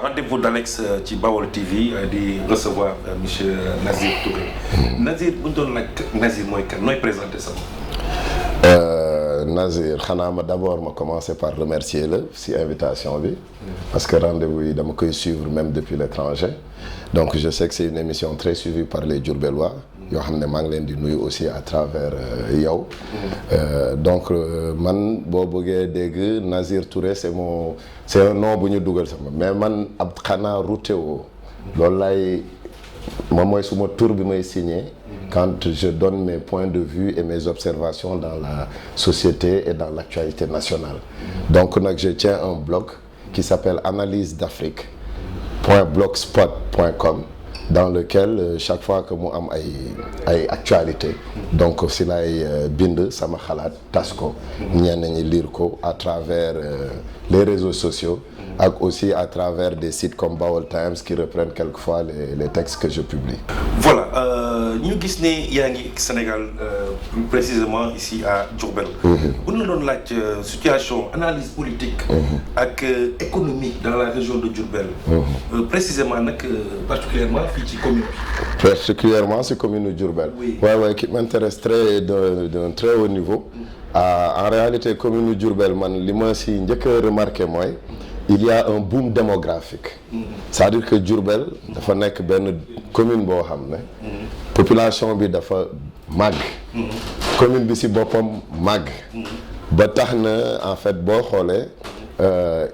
Rendez-vous d'Alex ci Bawol TV di recevoir monsieur Nazir Touré. Nazir bu ñu doon laaj Nazir mooy kan nooy présenté sa bopp. Nazir xanaa ma d'abord ma commencer par remercier la si invitation bi. parce que rendez-vous yi dama koy suivre même depuis l'étranger. donc je sais que c'est une émission très suivie par les Diourbellois. yoo xam ne maa ngi leen di nuyu aussi à travers yow. donc man boo bëggee dégg Nazir Touré c'est un nom bu ñu dugal sama mais man ab xanaa Routéo. loolu laay moom mooy suma tur bi may signé. quand je donne mes points de vue et mes observations dans la société et dans l'actualité nationale. donc nag je tiens un blog qui s'appelle analysedafrique.blogspot.com dans lequel chaque fois que mu am ay actualité donc si lay bind sama xalaat tas ko ñenn ñi lire ko à travers les réseaux sociaux ak aussi à travers des sites comme Bawol Times qui reprennent quelquefois les textes que je publie. Voilà ñu gis ne yaa ngi Sénégal plus précisément ici à Diourbel. bu ñu la doon laaj situation analyse politique. ak économique dans la région de Diourbel. précisément nag particulièrement fii ci commune bi. particulièrement ci commune de Diourbel. oui ouais, qui m'intéresse d'un très haut niveau. en réalité commune de Diourbel man li ma ci njëkk a remarqué mooy. il y a un boom démographique. c'est-à-dire que Diourbel dafa nekk benn commune boo xam ne. population bi dafa màgg. commune bi ci boppam màgg. ba tax na en fait boo xoolee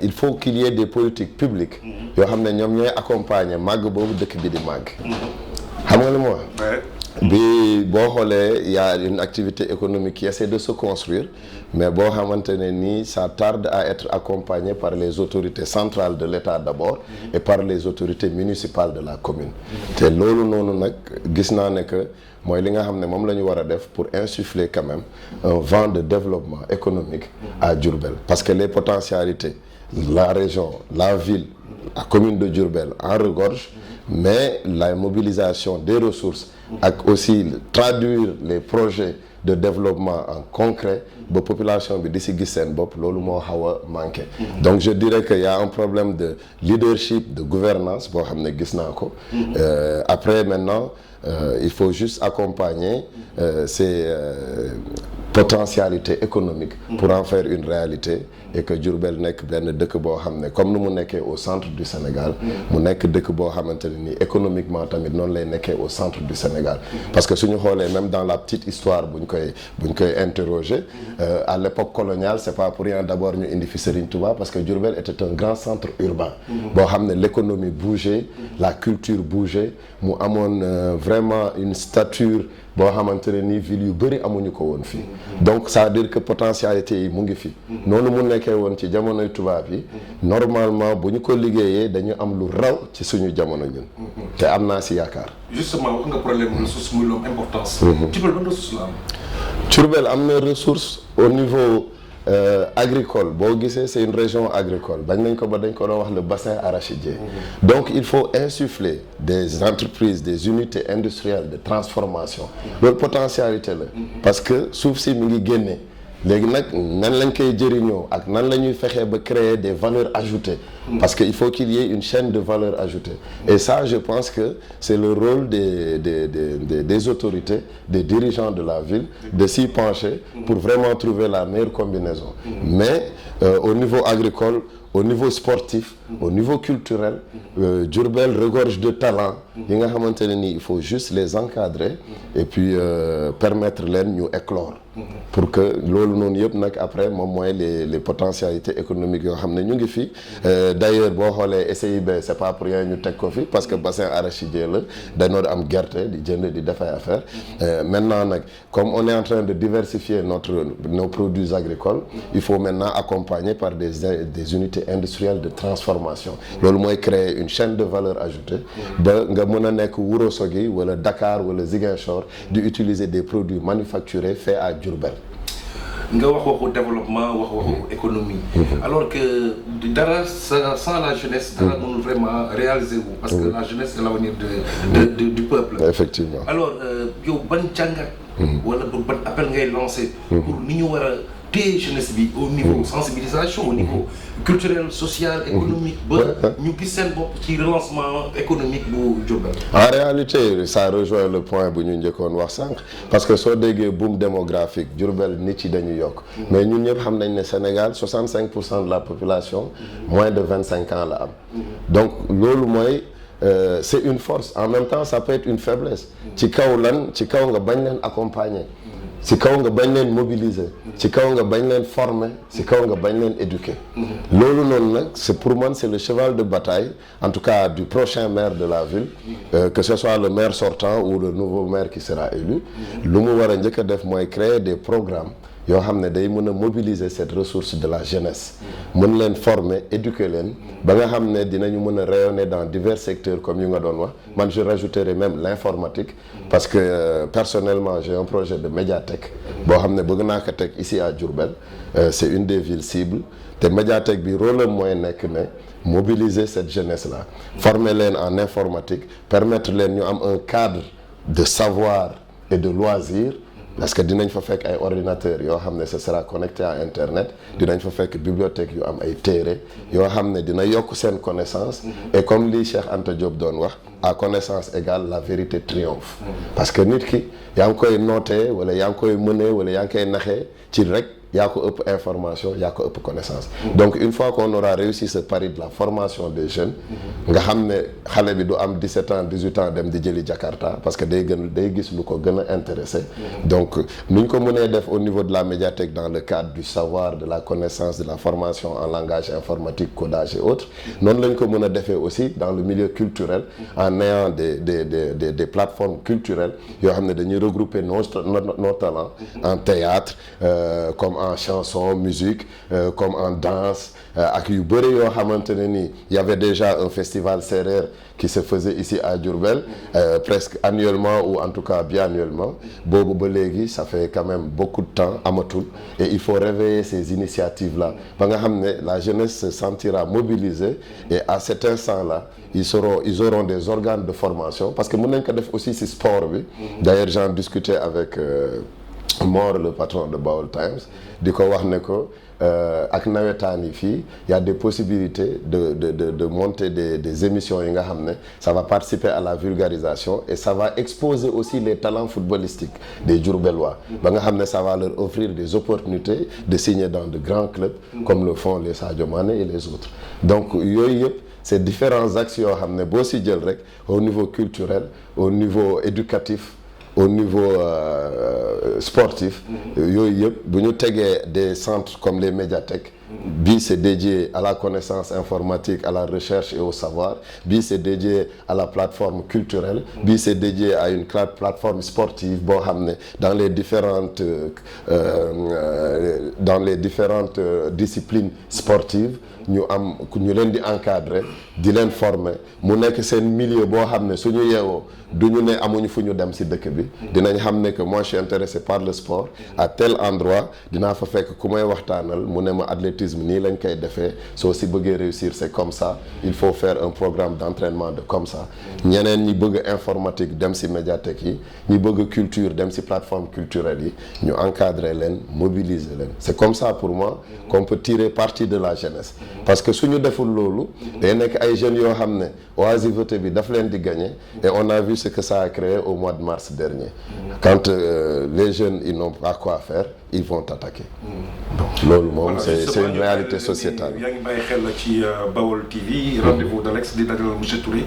il faut qu'il y ait des politiques publiques. yoo xam ne ñoom ñooy accompagner màgg boobu dëkk bi di màgg. xam nga li mu wax. bi boo xoolee il y a une activité économique qui essaie de se construire mais boo xamante ne nii ça tarde à être accompagné par les autorités centrales de l'État d'abord et par les autorités municipales de la commune te loolu noonu nag gis naa ne que mooy li nga xam ne moom la ñu war a def pour insuffler quand même un vent de développement économique à Diourbel parce que les potentialités la région la ville la commune de Diourbel en regorge mais la mobilisation des ressources ak aussi traduire les projets de développement en concret ba population bi di si gis seen bopp loolu moo xaw a manqué. donc je dirais que y a un problème de leadership de gouvernance boo xam ne gis naa ko. après maintenant il faut juste accompagner ces potentialités économiques pour en faire une réalité et que Diourbel nekk benn dëkk boo xam ne comme nu mu nekkee au centre du Sénégal mu nekk dëkk boo xamante ne ni économiquement tamit noonu lay nekkee au centre du Sénégal parce que suñu xoolee même dans la petite histoire buñ koy interroger à l'époque coloniale c'est pas pour rien d'abord ñu indi fi Serigne Touba parce que Diourbel était un grand centre urbain boo xam ne l'économie bougeait la culture bougeait mu amoon vraiment une stature boo xamante ne ni ville yu bëri amuñu ko woon fii donc ça veut dire que potentialité yi mu ngi fi noonu mu nekkee woon ci jamonoy tubaab yi normalement bu ñu ko liggéeyee dañu am lu raw ci suñu jamono ñun te am naa si yaakaar. justement wax nga problème ressource muy loom importance. Diourbel ban ressource la am. Diourbel am na ressource au niveau agricole boo gisee c'est une région agricole bañ nañ ko ba dañ ko doon wax le bassin arachidier donc il faut insuffler des entreprises des unités industrielles de transformation loolu potentialité la parce que suuf si mi ngi génne léegi nag nan lañ koy jëriñoo ak nan la ñuy fexee ba créer des valeurs ajoutées parce que il faut qu'il y ait une chaîne de valeur ajoutée et ça je pense que c'est le rôle des autorités des dirigeants de la ville de s'y pencher pour vraiment trouver la meilleure combinaison mais au niveau agricole au niveau sportif au niveau culturel Diourbel regorge de talents yi nga xamante ne ni il faut juste les encadrer et puis permettre leen ñu éclore pour que loolu noonu yëpp nag après moom mooy les potentialités économiques yoo xam ne ñu ngi fi d'ailleurs boo xoolee SIB c'est pas pour rien ñu teg ko fi parce que bassin arachidier la dañoo am gerte di jënd di def ay affaire maintenant nag comme on est en train de diversifier nos produits agricoles il faut maintenant accompagner par des unités industrielles de transformation loolu mooy créer une chaîne de valeur ajoutée ba nga mën a nekk Ourossogui wala Dakar wala Ziguinchor di utiliser des produits manufacturés faits à Diourbel. nga waxu développement waxu économie. alors que dara sans la jeunesse. dara mënul vraiment réaliser wu. parce que la jeunesse c'est l'avenir du peuple. effectivement alors yow ban jàngat. wala ban appel ngay lancer. pour ni ñu war a téye jeunesse bi au niveau sensibilisation, au niveau culturel, social, économique, ba ñu gis seen bopp ci relancement économique bu Diourbel. En réalité ça rejoint le point bu ñu njëkkoon wax sànq parce que soo déggee boom démographique Diourbel nit yi dañu yokk mais ñun ñëpp xam nañ ne Sénégal 65% de la population moins de 25 ans la am donc loolu mooy c'est une force en même temps ça peut être une faiblesse ci kaw nga bañ leen accompagner ci kaw nga bañ leen mobiliser ci kaw nga bañ leen former ci kaw nga bañ leen éduquer loolu noonu nag c'est pour moi c'est le cheval de bataille en tout cas du prochain maire de la ville que ce soit le maire sortant ou le nouveau maire qui sera élu lu mu war a njëkk a def mooy créer des programmes yoo xam ne day mën a mobiliser cette ressource de la jeunesse mën leen former éduquer leen ba nga xam ne dinañu mën a rayonner dans divers secteurs comme yu nga doon wax man je rajouterai même l'informatique parce que personnellement j'ai un projet de médiathèque boo xam ne bëgg naa ko teg ici à Diourbel c'est une des villes cibles te médiathèque bi rôle am mooy nekk ne mobiliser cette jeunesse là former leen en informatique permettre leen ñu am un cadre de savoir et de loisir parce que dinañ fa fekk ay ordinateurs yoo xam ne ce sera connecté à internet dinañ fa fekk bibliothèque yu am ay téere yoo xam ne dina yokk seen connaissance et comme li Cheikh Anta Diop doon wax à connaissance égale la vérité triomphe parce que nit ki yaa ngi koy noter wala yaa ngi koy mënee wala yaa ngi koy naxee ci rek yaa ko ëpp information yaa ko ëpp connaissance donc une fois qu'on aura réussi ce pari de la formation des jeunes nga xam ne xale bi du am 17 ans 18 ans dem di jëli Jakarta parce que day gis lu ko gën a intéressé donc nu ñu ko mënee def au niveau de la médiathèque dans le cadre du savoir de la connaissance de la formation en langage informatique codage et autres noonu la ñu ko mën a defee aussi dans le milieu culturel en ayant des plateformes culturelles yoo xam ne dañuy regrouper nos talents en théâtre comme en chanson musique comme en danse ak yu bëri yoo xamante ne nii y avait déjà un festival sérère qui se faisait ici à Diourbel presque annuellement ou en tout cas biannuellement boobu ba léegi ça fait quand même beaucoup de temps amatul et il faut réveiller ces initiatives là ba nga xam ne la jeunesse se sentira mobilisée et à cet instant là ils auront des organes de formation parce que mën nañ ko def aussi ci sport bi d'ailleurs j'en discutais avec Mor le patron de Baol Times di ko wax ne ko ak nawetaan yi fii y a des possibilités de monter des émissions yi nga xam ne ça va participer à la vulgarisation et ça va exposer aussi les talents footballistiques des Diourbellois ba nga xam ne ça va leur offrir des opportunités de signer dans de grands clubs comme le font les Sadio Mané et les autres donc yooyu yëpp c'est différents axes yoo xam ne boo si jël rek au niveau culturel au niveau éducatif au niveau sportif yooyu yëpp bu ñu tegee des centres comme les médiathèques bii c'est dédié à la connaissance informatique à la recherche et au savoir bii c'est dédié à la plateforme culturelle bii c'est dédié à une plateforme sportive boo xam ne dans les différentes disciplines sportives ñu leen di encadrer di leen former mu nekk seen milieu boo xam ne suñu yeewoo du ñu ne amuñu fu ñu dem ci dëkk bi dinañ xam ne que moi je suis intéressé par le sport à tel endroit dinaa fa fekk ku may waxtaanal mu ne ma athlétisme nii lañ koy defee soo ci bëggee réussir c'est comme ça il faut faire un programme d'entraînement de comme ça ñeneen ñi bëgg informatique dem ci médiathèque yi ñi bëgg culture dem ci plateforme culturelle yi ñu encadrer leen mobiliser leen c'est comme ça pour moi qu'on peut tirer parti de la jeunesse parce que suñu deful loolu day nekk ay jeunes yoo xam ne oisiveté bi daf leen di gagner et on a vu ce que ça a créé au mois de mars dernier quand les jeunes ils n'ont pas quoi faire ils vont attaquer donc loolu moom c'est une réalité sociétale. yaa ngi bàyyi xel ci Baol TV rendez-vous d'Alex di dalal monsieur Touré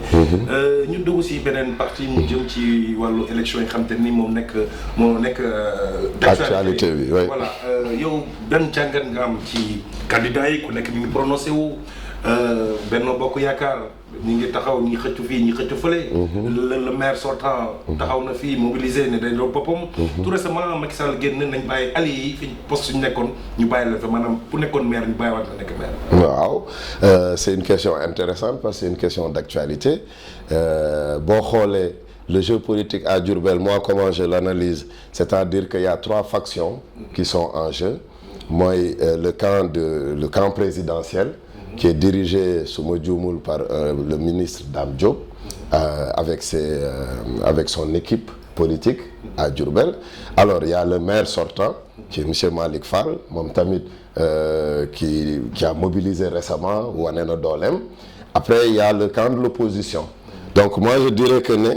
ñu dugg ci beneen partie mu jëm ci wàllu élection yi xam te ni moo nekk actualité bi oui. voilà yow benn jàngat nga am ci candidat yi ku nekk mi ngi prononcé wu Benno Bokk Yaakaar ñi ngi taxaw ñi xëccu fii ñi xëccu fële le maire sortant taxaw na fii mobilisé ne day doon boppam tout récemment Macky Sall génn nañ bàyyi alliés yi fi poste ñu nekkoon ñu bàyyi la fa maanaam ku nekkoon maire ñu bàyyiwaat la nekk maire waaw c'est une question intéressante parce que c'est une question d'actualité boo xoolee le jeu politique à Diourbel moi comment je l'analyse c'est-à-dire qu'il y a 3 factions qui sont en jeu mooy le camp présidentiel qui est dirigé su ma juumul par le ministre Dame Diop avec son équipe politique à Diourbel. Alors il y a le maire sortant qui est monsieur Malick Fall moom tamit qui a mobilisé récemment wane na dooleem. Après il y a le camp de l'opposition. Donc moi je dirais que ne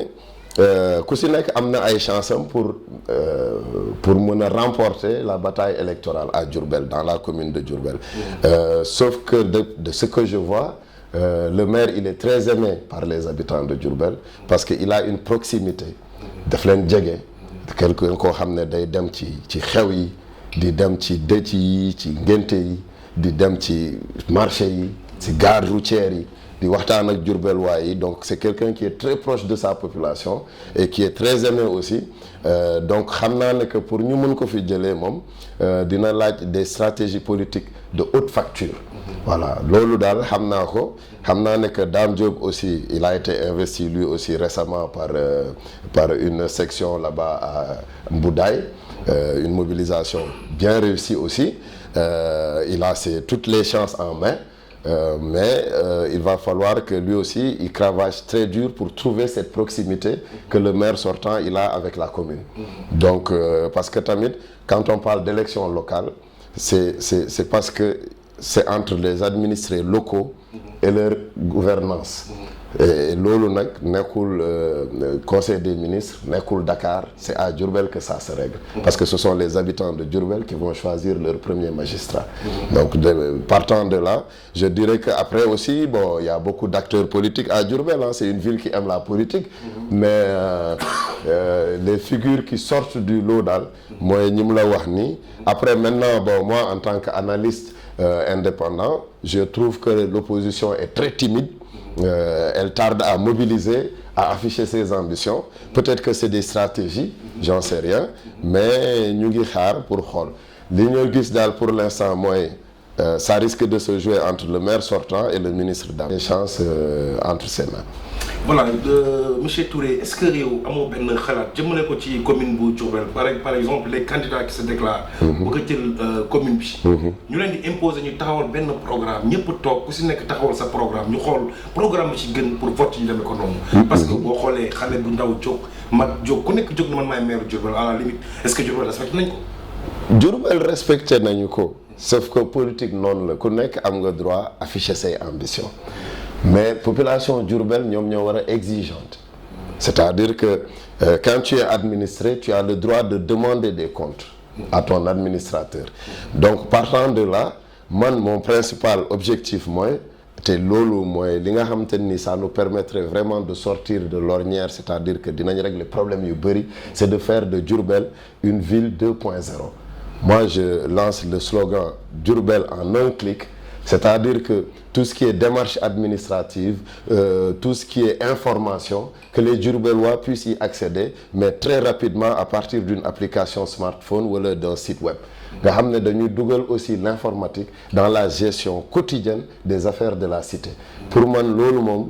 ku si nekk am na ay chance am pour mën a remporter la bataille électorale à Diourbel dans la commune de Diourbel. Sauf que de ce que je vois le maire il est très aimé par les habitants de Diourbel parce que il a une proximité daf leen jege quelqu'un koo xam ne day dem ci xew yi di dem ci dëj yi ci ngénte yi di dem ci marché yi ci gare routière yi di waxtaan ak Diourbel waaye donc c'est quelqu'un qui est très proche de sa population et qui est très aimé aussi donc xam naa ne que pour ñu mën ko fi jëlee moom dina laaj des stratégies politiques de haute facture. Voilà loolu daal xam naa ko xam naa ne que Dame Diop aussi il a été investi lui aussi récemment par une section là-bas à Mboudaye une mobilisation bien réussie aussi il a toutes les chances en main. Mais il va falloir que lui aussi il cravache très dur pour trouver cette proximité que le maire sortant il a avec la commune. Donc parce que tamit quand on parle d'élections locales c'est parce que c'est entre les administrés locaux et leur gouvernance. Et loolu nag nekkul conseil des ministres nekkul Dakar c'est à Diourbel que ça se règle parce que ce sont les habitants de Diourbel qui vont choisir leur premier magistrat. Donc partant de là je dirais que après aussi bon il y a beaucoup d'acteurs politiques à Diourbel c'est une ville qui aime la politique mais les figures qui sortent du lot daal mooy ñi mu la wax nii. Après maintenant bon moi en tant qu'analyste indépendant je trouve que l'opposition est très timide. Elle tarde à mobiliser, à afficher ses ambitions. Peut-être que c'est des stratégies, j'en sais rien, mais ñu ngi xaar pour xool li ñoo gis daal pour l'instant mooy ça risque de se jouer entre le maire sortant et le ministre d'État. Des chances entre ses mains. Voilà monsieur Touré est-ce que yow amoo benn xalaat jëmale ko ci commune bu Diourbel par exemple les candidats qui se déclarent. bëgg a jël commune bi. ñu leen di imposer ñu taxawal benn programme ñëpp toog ku si nekk taxawal sa programme ñu xool programme bi ci gën pour vote yi demee ko noonu. parce que boo xoolee xale bu ndaw jóg mag jóg ku nekk jóg na man maay maire Diourbel à la limite est-ce que Diourbel respecté nañ ko. Diourbel respecté nañu ko sauf que politique noonu la ku nekk am nga droit afficher say ambitions. Mais population Diourbel ñoom ñoo war a exigeante c'est-à-dire que quand tu es administré tu as le droit de demander des comptes à ton administrateur. Donc partant de là man mon principal objectif mooy te loolu mooy li nga xamante ni ça nous permettrait vraiment de sortir de l'ornière c'est-à-dire que dinañ régler problème yu bëri c'est de faire de Diourbel une ville 2.0. Moi je lance le slogan Diourbel en un clic. C'est-à-dire que tout ce qui est démarche administrative, tout ce qui est information, que les Diourbellois puissent y accéder, mais très rapidement à partir d'une application smartphone ou d'un site web. nga xam ne dañuy dugal aussi l'informatique dans la gestion quotidienne des affaires de la cité. Pour man loolu moom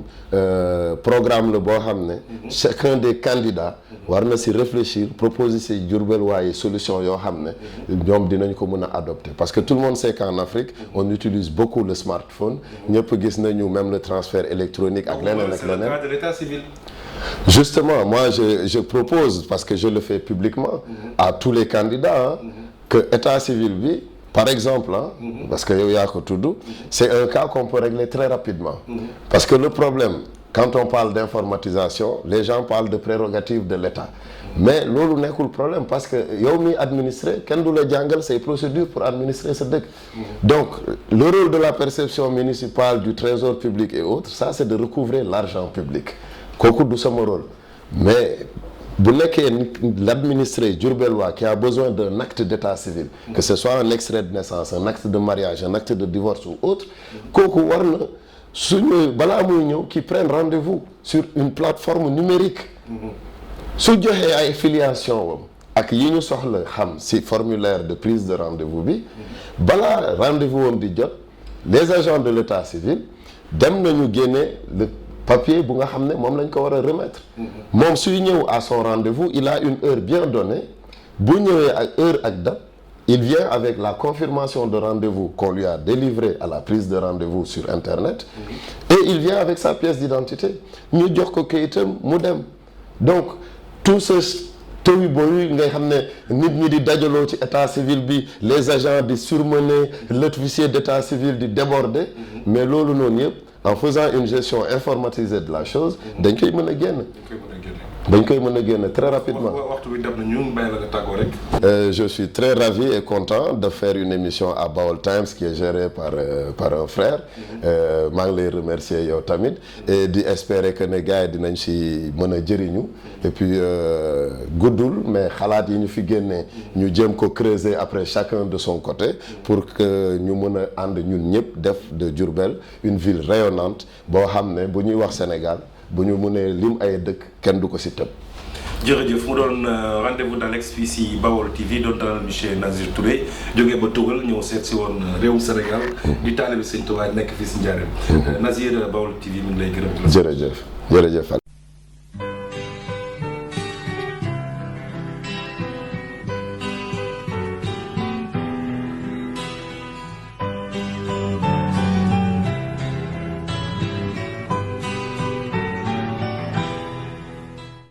programme la boo xam ne chacun des candidats war na si réfléchir proposer si Diourbellois yi solution yoo xam ne ñoom dinañ ko mën a adopter parce que tout le monde sait qu'en Afrique on utilise beaucoup le smartphone ñëpp gis nañu même le transfert électronique ak leneen ak leneen. C'est le cas de l'état civil. Justement moi je propose parce que je le fais publiquement à tous les candidats que état civil bi par exemple parce que yow yaa ko tudd c'est un cas qu'on peut régler très rapidement parce que le problème quand on parle d'informatisation les gens parlent de prérogatives de l'État mais loolu nekkul problème parce que yow mi administrer kenn du la jàngal say procédures pour administrer sa dëkk donc le rôle de la perception municipale du trésor public et autres ça c'est de recouvrer l'argent public kooku du sama rôle mais bu nekkee l'administré diourbellois qui a besoin d'un acte d'état civil que ce soit un extrait de naissance un acte de mariage un acte de divorce ou autre kooku war na suñu balaa muy ñëw qui prennent rendez-vous sur une plateforme numérique su joxee ay filiation wam ak yi ñu soxla xam ci formulaire de prise de rendez-vous bi balaa rendez-vous wam di jot les agents de l'état civil dem nañu génne le papier bu nga xam ne moom lañ ko war a remettre moom suy ñëw à son rendez-vous il a une heure bien donnée bu ñëwee ak heure ak date il vient avec la confirmation de rendez-vous qu'on lui a délivrée à la prise de rendez-vous sur internet et il vient avec sa pièce d'identité ñu jox ko kayitam mu dem donc tout ce tawi booy ngay xam ne nit ñi di dajaloo ci état civil bi les agents di surmener l'officier d'état civil di déborder mais loolu noonu yëpp en faisant une gestion informatisée de la chose dañ koy mën a génn très rapidement. waxtu bi dem na ñu bàyyi la nga tàggoo rek. Je suis très ravi et content de faire une émission à Baol Times qui est gérée par un frère. maa ngi lay remercier yow tamit et di espérer que ne gars yi dinañ ci mën a jëriñu et puis guddul mais xalaat yi ñu fi génnee ñu jéem ko creuser après chacun de son côté pour que ñu mën a ànd ñun ñëpp def de Diourbel une ville rayonnante boo xam ne bu ñuy wax Sénégal bu ñu mënee lim ay dëkk kenn du ko ci tëb. jërëjëf mu doon rendez-vous d'Alex fii si Baol TV doon dalal monsieur Nazir Touré jógee ba Tugal ñëw seet si woon réewum Sénégal di taalibe Sëñ Tuubaa nekk fii si Njaaréem. Nazir Baol TV mi ngi lay gërëm. jërëjëf.